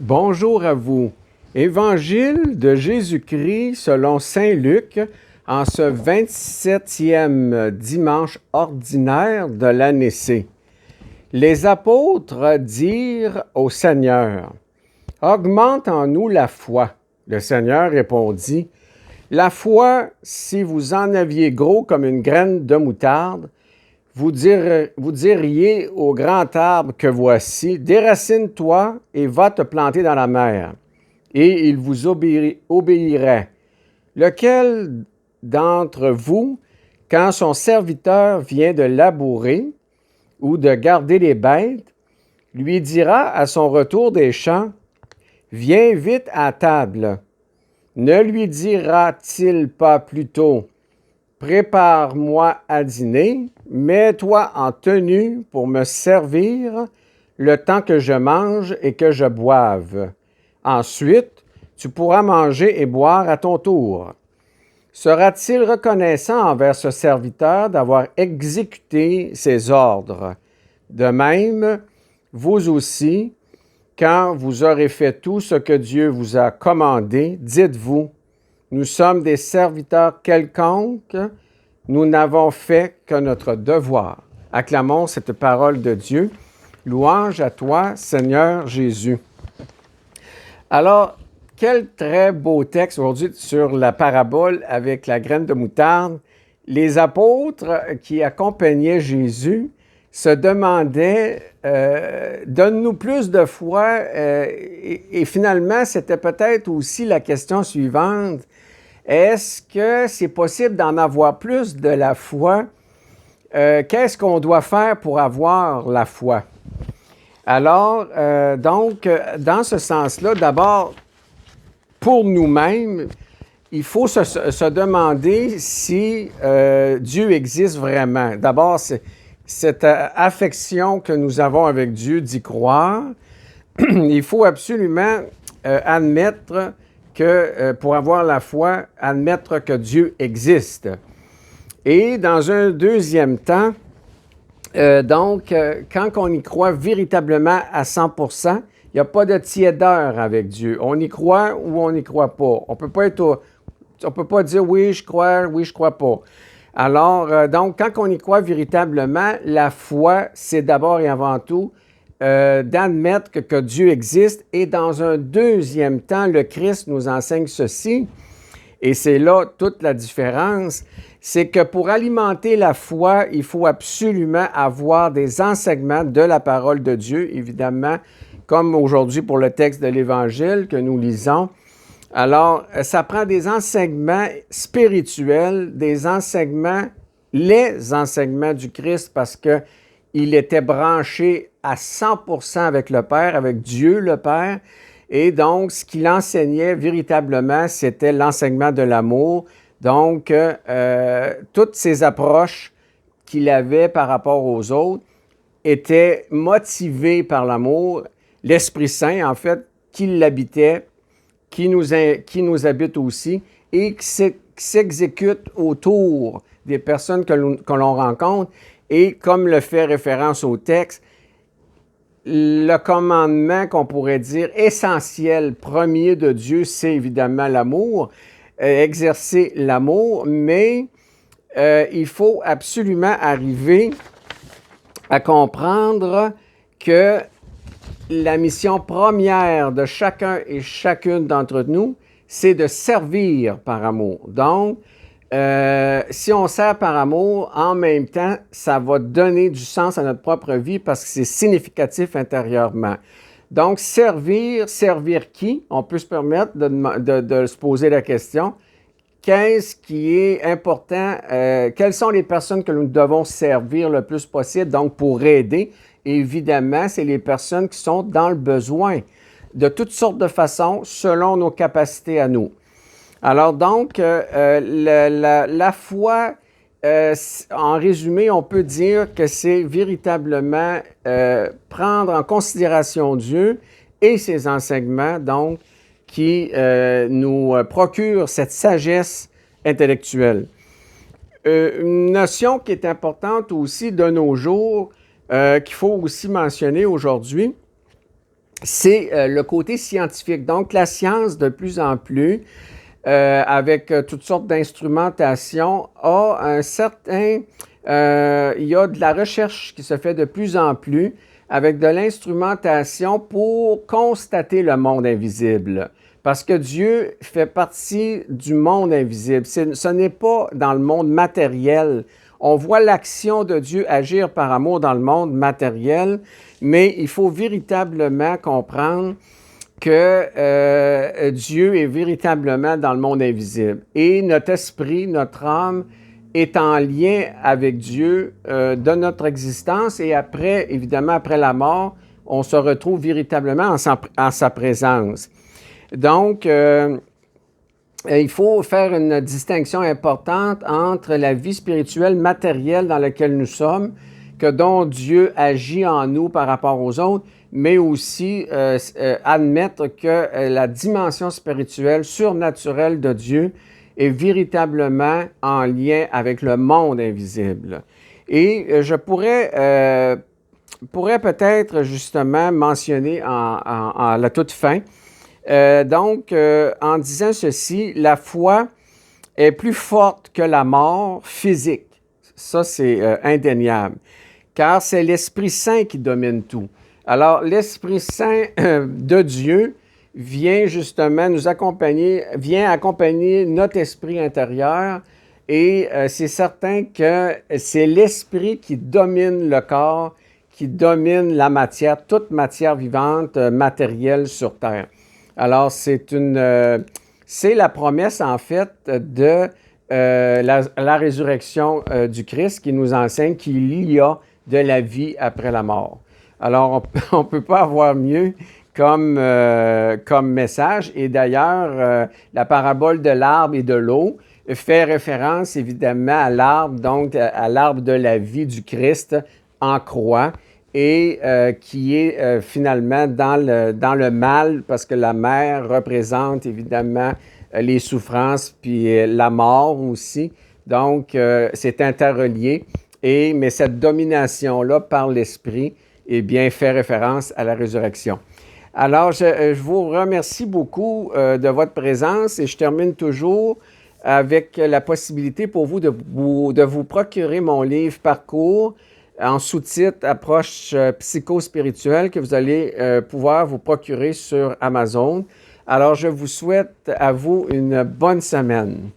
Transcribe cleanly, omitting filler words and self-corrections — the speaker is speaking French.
Bonjour à vous. Évangile de Jésus-Christ selon Saint Luc en ce 27e dimanche ordinaire de l'année C. Les apôtres dirent au Seigneur, « Augmente en nous la foi. » Le Seigneur répondit, « La foi, si vous en aviez gros comme une graine de moutarde, vous diriez au grand arbre que voici, déracine-toi et va te planter dans la mer, et il vous obéirait. Lequel d'entre vous, quand son serviteur vient de labourer ou de garder les bêtes, lui dira à son retour des champs, viens vite à table. Ne lui dira-t-il pas plutôt, prépare-moi à dîner, mets-toi en tenue pour me servir le temps que je mange et que je boive. Ensuite, tu pourras manger et boire à ton tour. Sera-t-il reconnaissant envers ce serviteur d'avoir exécuté ses ordres? De même, vous aussi, quand vous aurez fait tout ce que Dieu vous a commandé, dites-vous, nous sommes des serviteurs quelconques, nous n'avons fait que notre devoir. Acclamons cette parole de Dieu. Louange à toi, Seigneur Jésus. Alors, quel très beau texte aujourd'hui sur la parabole avec la graine de moutarde. Les apôtres qui accompagnaient Jésus se demandaient, donne-nous plus de foi, et finalement, c'était peut-être aussi la question suivante. Est-ce que c'est possible d'en avoir plus de la foi? Qu'est-ce qu'on doit faire pour avoir la foi? Alors, dans ce sens-là, d'abord, pour nous-mêmes, il faut se demander si Dieu existe vraiment. D'abord, c'est cette affection que nous avons avec Dieu d'y croire. Il faut absolument admettre que pour avoir la foi, admettre que Dieu existe. Et dans un deuxième temps, quand on y croit véritablement à 100%, il n'y a pas de tiédeur avec Dieu. On y croit ou on n'y croit pas. On peut pas dire oui, je crois pas. Alors, quand on y croit véritablement, la foi, c'est d'abord et avant tout d'admettre que Dieu existe. Et dans un deuxième temps, le Christ nous enseigne ceci, et c'est là toute la différence, c'est que pour alimenter la foi, il faut absolument avoir des enseignements de la parole de Dieu, évidemment, comme aujourd'hui pour le texte de l'Évangile que nous lisons. Alors, ça prend des enseignements spirituels, les enseignements du Christ, parce qu'il était branché à 100% avec le Père, avec Dieu le Père. Et donc, ce qu'il enseignait véritablement, c'était l'enseignement de l'amour. Donc, toutes ces approches qu'il avait par rapport aux autres étaient motivées par l'amour. L'Esprit Saint, en fait, qui l'habitait, qui nous habite aussi et qui s'exécute autour des personnes que l'on rencontre. Et comme le fait référence au texte, le commandement qu'on pourrait dire essentiel, premier de Dieu, c'est évidemment l'amour, exercer l'amour, mais il faut absolument arriver à comprendre que la mission première de chacun et chacune d'entre nous, c'est de servir par amour. Donc, si on sert par amour, en même temps, ça va donner du sens à notre propre vie parce que c'est significatif intérieurement. Donc, servir qui? On peut se permettre de se poser la question. Qu'est-ce qui est important? Quelles sont les personnes que nous devons servir le plus possible? Donc, pour aider, évidemment, c'est les personnes qui sont dans le besoin de toutes sortes de façons selon nos capacités à nous. Alors donc, la foi, en résumé, on peut dire que c'est véritablement prendre en considération Dieu et ses enseignements, donc, qui nous procurent cette sagesse intellectuelle. Une notion qui est importante aussi de nos jours, qu'il faut aussi mentionner aujourd'hui, c'est le côté scientifique. Donc, la science, de plus en plus, avec toutes sortes d'instrumentation, a un certain... il y a de la recherche qui se fait de plus en plus avec de l'instrumentation pour constater le monde invisible. Parce que Dieu fait partie du monde invisible. Ce n'est pas dans le monde matériel. On voit l'action de Dieu agir par amour dans le monde matériel, mais il faut véritablement comprendre que Dieu est véritablement dans le monde invisible. Et notre esprit, notre âme, est en lien avec Dieu de notre existence. Et après, évidemment, après la mort, on se retrouve véritablement en sa présence. Donc, il faut faire une distinction importante entre la vie spirituelle matérielle dans laquelle nous sommes, dont Dieu agit en nous par rapport aux autres, mais aussi admettre que la dimension spirituelle, surnaturelle de Dieu est véritablement en lien avec le monde invisible. Et je pourrais peut-être justement mentionner à la toute fin, en disant ceci, la foi est plus forte que la mort physique. Ça, c'est indéniable, car c'est l'Esprit Saint qui domine tout. Alors, l'Esprit Saint de Dieu vient justement nous accompagner, vient accompagner notre esprit intérieur, et c'est certain que c'est l'Esprit qui domine le corps, qui domine la matière, toute matière vivante, matérielle sur Terre. Alors, c'est la promesse, en fait, de la résurrection du Christ qui nous enseigne qu'il y a de la vie après la mort. Alors, on ne peut pas avoir mieux comme message. Et d'ailleurs, la parabole de l'arbre et de l'eau fait référence évidemment à l'arbre, donc à l'arbre de la vie du Christ en croix, et qui est finalement dans le mal, parce que la mer représente évidemment les souffrances, puis la mort aussi. Donc, c'est interrelié. Mais cette domination-là par l'Esprit, eh bien, fait référence à la résurrection. Alors, je vous remercie beaucoup de votre présence, et je termine toujours avec la possibilité pour vous de vous procurer mon livre Parcours en sous-titre Approche psychospirituelle que vous allez pouvoir vous procurer sur Amazon. Alors, je vous souhaite à vous une bonne semaine.